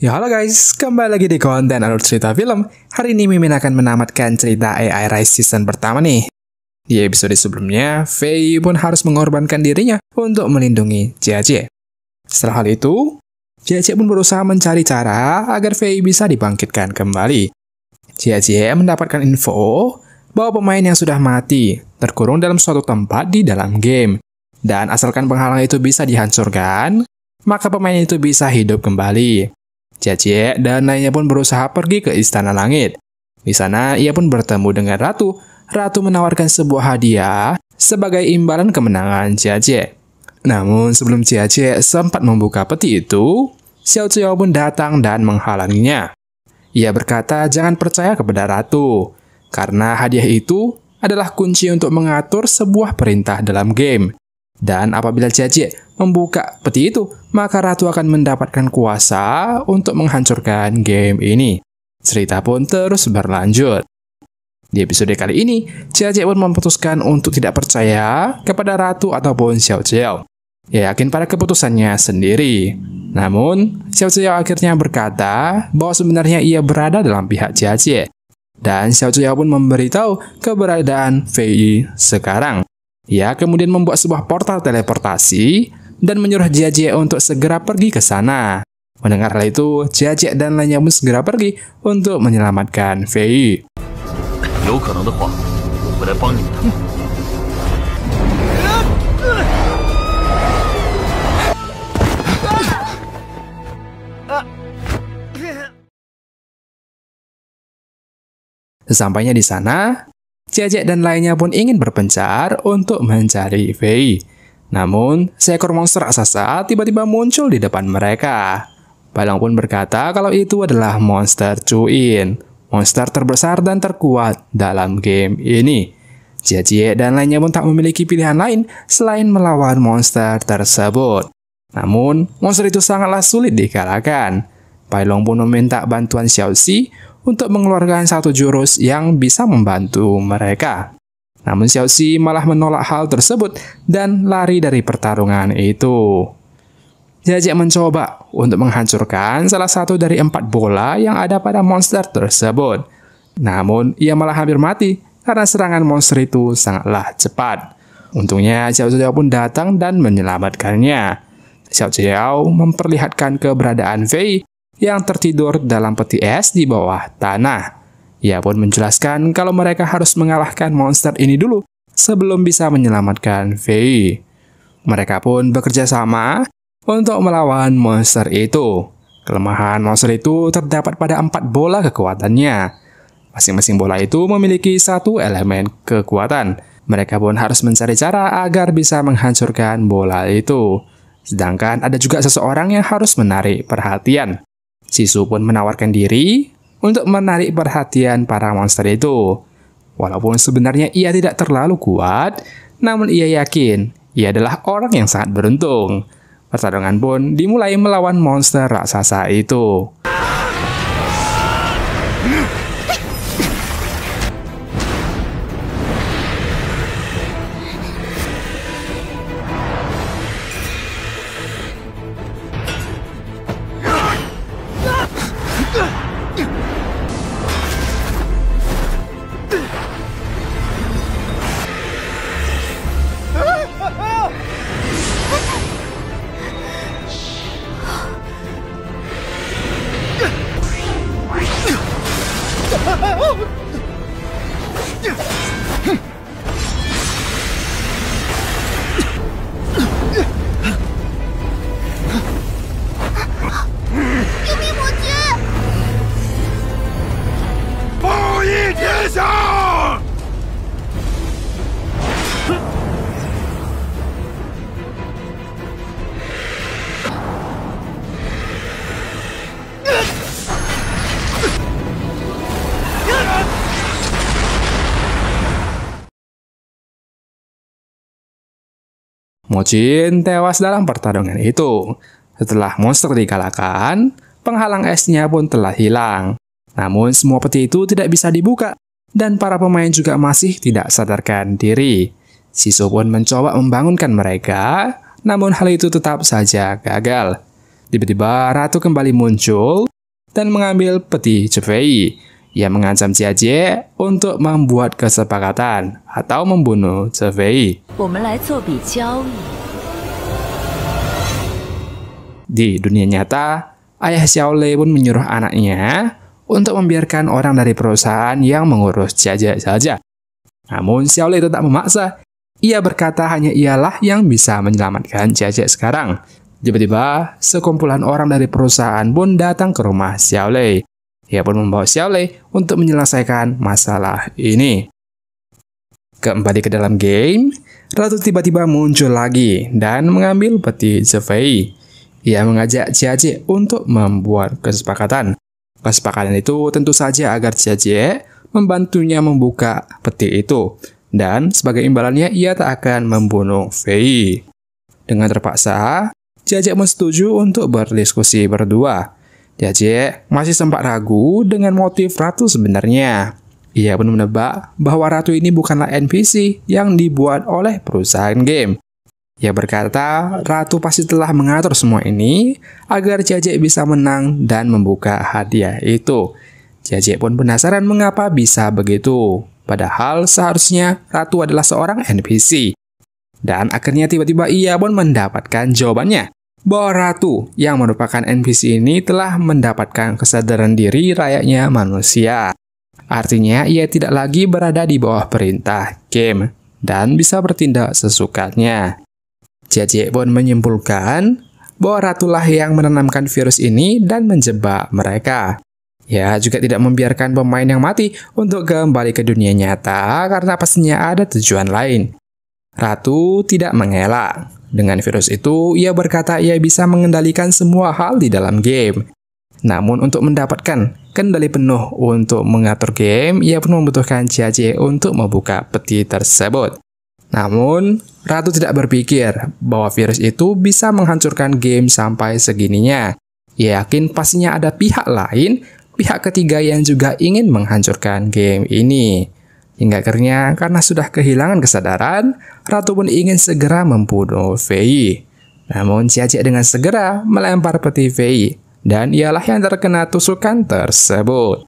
Ya halo guys, kembali lagi di konten alur cerita film. Hari ini Mimin akan menamatkan cerita AI Rise season pertama nih. Di episode sebelumnya, Fei pun harus mengorbankan dirinya untuk melindungi Jia. Setelah hal itu, Jia pun berusaha mencari cara agar Fei bisa dibangkitkan kembali. Jia mendapatkan info bahwa pemain yang sudah mati terkurung dalam suatu tempat di dalam game. Dan asalkan penghalang itu bisa dihancurkan, maka pemain itu bisa hidup kembali. Jia dan lainnya pun berusaha pergi ke Istana Langit. Di sana, ia pun bertemu dengan Ratu. Ratu menawarkan sebuah hadiah sebagai imbalan kemenangan Jia. Namun, sebelum Jia sempat membuka peti itu, Xiao Ziyao pun datang dan menghalanginya. Ia berkata jangan percaya kepada Ratu, karena hadiah itu adalah kunci untuk mengatur sebuah perintah dalam game. Dan apabila Jia membuka peti itu, maka Ratu akan mendapatkan kuasa untuk menghancurkan game ini. Cerita pun terus berlanjut. Di episode kali ini, Jia pun memutuskan untuk tidak percaya kepada Ratu ataupun Xiao Ziyao. Ia yakin pada keputusannya sendiri. Namun, Xiao Ziyao akhirnya berkata bahwa sebenarnya ia berada dalam pihak Jia. Dan Xiao Ziyao pun memberitahu keberadaan Fei sekarang. Ia kemudian membuat sebuah portal teleportasi dan menyuruh Jia untuk segera pergi ke sana. Mendengar hal itu, Jia dan lainnya pun segera pergi untuk menyelamatkan Fei. Sesampainya di sana, Jia dan lainnya pun ingin berpencar untuk mencari Fei. Namun, seekor monster raksasa tiba-tiba muncul di depan mereka. Balong pun berkata kalau itu adalah monster Chuin, monster terbesar dan terkuat dalam game ini. Jia dan lainnya pun tak memiliki pilihan lain selain melawan monster tersebut. Namun, monster itu sangatlah sulit dikalahkan. Balong pun meminta bantuan Xiaoxi untuk mengeluarkan satu jurus yang bisa membantu mereka. Namun Xiaoxi malah menolak hal tersebut dan lari dari pertarungan itu. Jia mencoba untuk menghancurkan salah satu dari 4 bola yang ada pada monster tersebut. Namun ia malah hampir mati karena serangan monster itu sangatlah cepat. Untungnya Xiao Ziyao pun datang dan menyelamatkannya. Xiao Ziyao memperlihatkan keberadaan Fei yang tertidur dalam peti es di bawah tanah. Ia pun menjelaskan kalau mereka harus mengalahkan monster ini dulu sebelum bisa menyelamatkan Fei. Mereka pun bekerja sama untuk melawan monster itu. Kelemahan monster itu terdapat pada 4 bola kekuatannya. Masing-masing bola itu memiliki satu elemen kekuatan. Mereka pun harus mencari cara agar bisa menghancurkan bola itu. Sedangkan ada juga seseorang yang harus menarik perhatian. Sisu pun menawarkan diri untuk menarik perhatian para monster itu. Walaupun sebenarnya ia tidak terlalu kuat, namun ia yakin ia adalah orang yang sangat beruntung. Pertarungan pun dimulai melawan monster raksasa itu. Mo Jin tewas dalam pertarungan itu. Setelah monster dikalahkan, penghalang esnya pun telah hilang. Namun semua peti itu tidak bisa dibuka, dan para pemain juga masih tidak sadarkan diri. Sisu pun mencoba membangunkan mereka, namun hal itu tetap saja gagal. Tiba-tiba Ratu kembali muncul dan mengambil peti Zhefei. Ia mengancam Jie untuk membuat kesepakatan atau membunuh Zhefei. Di dunia nyata, ayah Xiaolei pun menyuruh anaknya untuk membiarkan orang dari perusahaan yang mengurus Jie saja. Namun Xiaolei tetap memaksa. Ia berkata hanya ialah yang bisa menyelamatkan Jie sekarang. Tiba-tiba, sekumpulan orang dari perusahaan pun datang ke rumah Xiaolei. Ia pun membawa Xiaolei untuk menyelesaikan masalah ini. Kembali ke dalam game, Ratu tiba-tiba muncul lagi dan mengambil peti Zhefei. Ia mengajak Jie untuk membuat kesepakatan. Kesepakatan itu tentu saja agar Jie membantunya membuka peti itu. Dan sebagai imbalannya, ia tak akan membunuh Fei. Dengan terpaksa, Jie pun setuju untuk berdiskusi berdua. Jie masih sempat ragu dengan motif Ratu sebenarnya. Ia pun menebak bahwa Ratu ini bukanlah NPC yang dibuat oleh perusahaan game. Ia berkata Ratu pasti telah mengatur semua ini agar Jie bisa menang dan membuka hadiah itu. Jie pun penasaran mengapa bisa begitu. Padahal seharusnya Ratu adalah seorang NPC. Dan akhirnya tiba-tiba ia pun mendapatkan jawabannya. Bahwa Ratu yang merupakan NPC ini telah mendapatkan kesadaran diri layaknya manusia. Artinya ia tidak lagi berada di bawah perintah game dan bisa bertindak sesukanya. Jie pun menyimpulkan bahwa Ratulah yang menanamkan virus ini dan menjebak mereka. Ia juga tidak membiarkan pemain yang mati untuk kembali ke dunia nyata karena pastinya ada tujuan lain. Ratu tidak mengelak. Dengan virus itu, ia berkata ia bisa mengendalikan semua hal di dalam game. Namun untuk mendapatkan kendali penuh untuk mengatur game, ia pun membutuhkan Jie untuk membuka peti tersebut. Namun, Ratu tidak berpikir bahwa virus itu bisa menghancurkan game sampai segininya. Ia yakin pastinya ada pihak lain, pihak ketiga yang juga ingin menghancurkan game ini. Hingga akhirnya, karena sudah kehilangan kesadaran, Ratu pun ingin segera membunuh Fei. Namun Jie dengan segera melempar peti Fei, dan ialah yang terkena tusukan tersebut.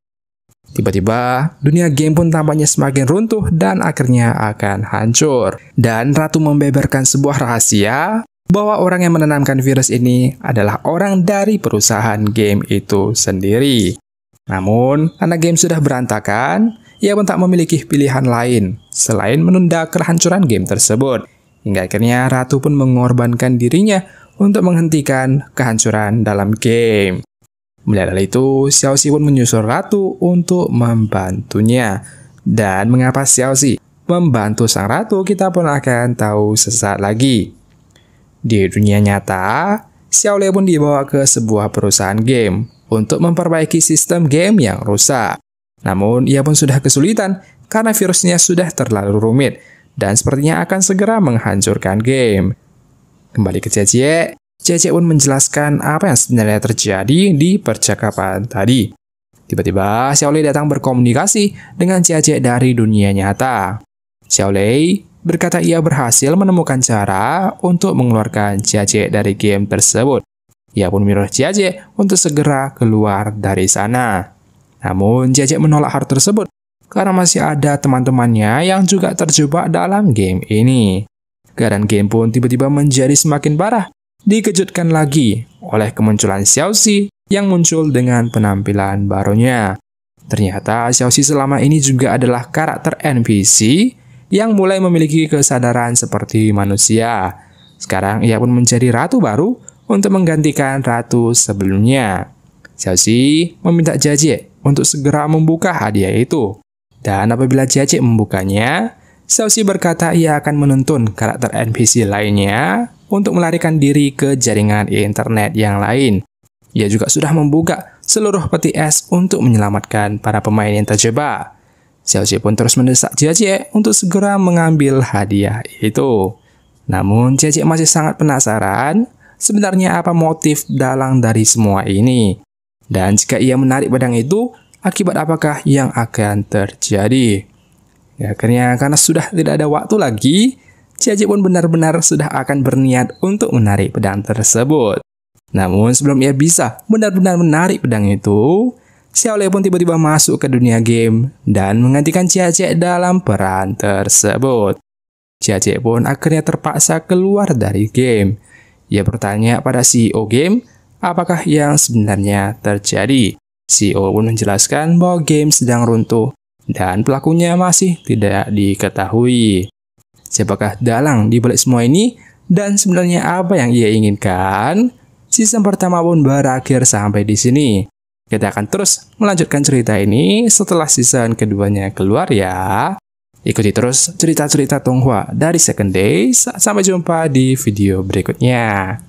Tiba-tiba, dunia game pun tampaknya semakin runtuh dan akhirnya akan hancur. Dan Ratu membeberkan sebuah rahasia bahwa orang yang menanamkan virus ini adalah orang dari perusahaan game itu sendiri. Namun, karena game sudah berantakan, ia pun tak memiliki pilihan lain selain menunda kehancuran game tersebut. Hingga akhirnya Ratu pun mengorbankan dirinya untuk menghentikan kehancuran dalam game. Melihat hal itu, Xiaoxi pun menyusul Ratu untuk membantunya. Dan mengapa Xiaoxi membantu sang Ratu, kita pun akan tahu sesaat lagi. Di dunia nyata, Xiaolei pun dibawa ke sebuah perusahaan game untuk memperbaiki sistem game yang rusak. Namun, ia pun sudah kesulitan karena virusnya sudah terlalu rumit dan sepertinya akan segera menghancurkan game. Kembali ke Jie pun menjelaskan apa yang sebenarnya terjadi di percakapan tadi. Tiba-tiba, Xiaolei datang berkomunikasi dengan Jie dari dunia nyata. Xiaolei berkata ia berhasil menemukan cara untuk mengeluarkan Jie dari game tersebut. Ia pun menyuruh Jie untuk segera keluar dari sana. Namun, Jie menolak hal tersebut karena masih ada teman-temannya yang juga terjebak dalam game ini. Keadaan game pun tiba-tiba menjadi semakin parah. Dikejutkan lagi oleh kemunculan Xiaoxi yang muncul dengan penampilan barunya. Ternyata Xiaoxi selama ini juga adalah karakter NPC yang mulai memiliki kesadaran seperti manusia. Sekarang ia pun menjadi ratu baru untuk menggantikan ratu sebelumnya. Xiaoxi meminta Jie untuk segera membuka hadiah itu. Dan apabila Jie membukanya, Xiaoxi berkata ia akan menuntun karakter NPC lainnya untuk melarikan diri ke jaringan internet yang lain. Ia juga sudah membuka seluruh peti es untuk menyelamatkan para pemain yang terjebak. Xiaoxi pun terus mendesak Jie untuk segera mengambil hadiah itu. Namun Jie masih sangat penasaran sebenarnya apa motif dalang dari semua ini. Dan jika ia menarik pedang itu, akibat apakah yang akan terjadi? Ya, akhirnya karena sudah tidak ada waktu lagi, Jie pun benar-benar sudah akan berniat untuk menarik pedang tersebut. Namun sebelum ia bisa benar-benar menarik pedang itu, Xiaolei pun tiba-tiba masuk ke dunia game dan menggantikan Jia dalam peran tersebut. Jia pun akhirnya terpaksa keluar dari game. Ia bertanya pada CEO game, apakah yang sebenarnya terjadi. CEO pun menjelaskan bahwa game sedang runtuh dan pelakunya masih tidak diketahui. Siapakah dalang di balik semua ini dan sebenarnya apa yang ia inginkan? Season pertama pun berakhir sampai di sini. Kita akan terus melanjutkan cerita ini setelah season keduanya keluar ya. Ikuti terus cerita-cerita Tonghua dari Second Day. Sampai jumpa di video berikutnya.